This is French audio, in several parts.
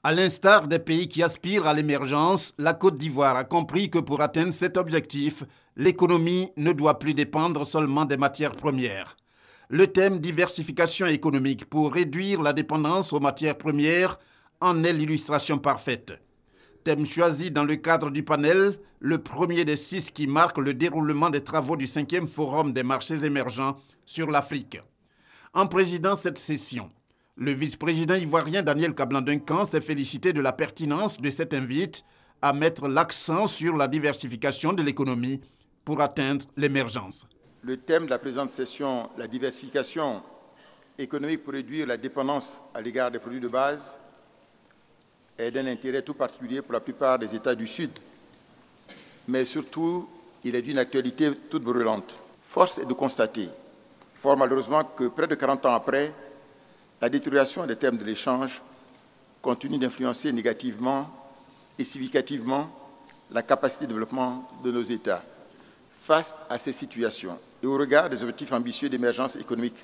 À l'instar des pays qui aspirent à l'émergence, la Côte d'Ivoire a compris que pour atteindre cet objectif, l'économie ne doit plus dépendre seulement des matières premières. Le thème diversification économique pour réduire la dépendance aux matières premières en est l'illustration parfaite. Thème choisi dans le cadre du panel, le premier des 6 qui marque le déroulement des travaux du 5e Forum des marchés émergents sur l'Afrique. En présidant cette session, le vice-président ivoirien Daniel Kablan-Duncan s'est félicité de la pertinence de cette invite à mettre l'accent sur la diversification de l'économie pour atteindre l'émergence. Le thème de la présente session, la diversification économique pour réduire la dépendance à l'égard des produits de base, est d'un intérêt tout particulier pour la plupart des États du Sud. Mais surtout, il est d'une actualité toute brûlante. Force est de constater, fort malheureusement, que près de 40 ans après, la détérioration des termes de l'échange continue d'influencer négativement et significativement la capacité de développement de nos États. Face à ces situations et au regard des objectifs ambitieux d'émergence économique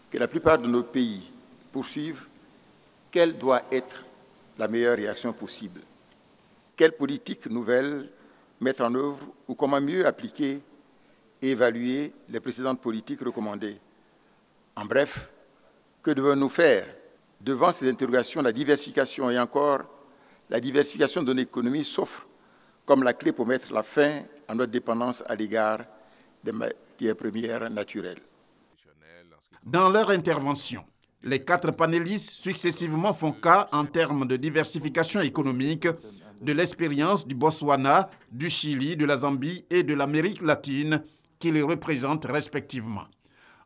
que la plupart de nos pays poursuivent, quelle doit être la meilleure réaction possible? Quelle politique nouvelle mettre en œuvre ou comment mieux appliquer et évaluer les précédentes politiques recommandées? En bref, que devons-nous faire? Devant ces interrogations, la diversification et encore la diversification de l'économie s'offre comme la clé pour mettre la fin à notre dépendance à l'égard des matières premières naturelles. Dans leur intervention, les 4 panélistes successivement font cas en termes de diversification économique de l'expérience du Botswana, du Chili, de la Zambie et de l'Amérique latine qui les représentent respectivement.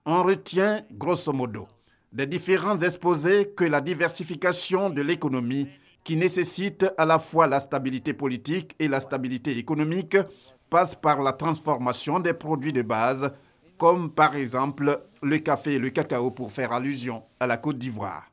On retient, grosso modo, des différents exposés que la diversification de l'économie, qui nécessite à la fois la stabilité politique et la stabilité économique, passe par la transformation des produits de base, comme par exemple le café et le cacao pour faire allusion à la Côte d'Ivoire.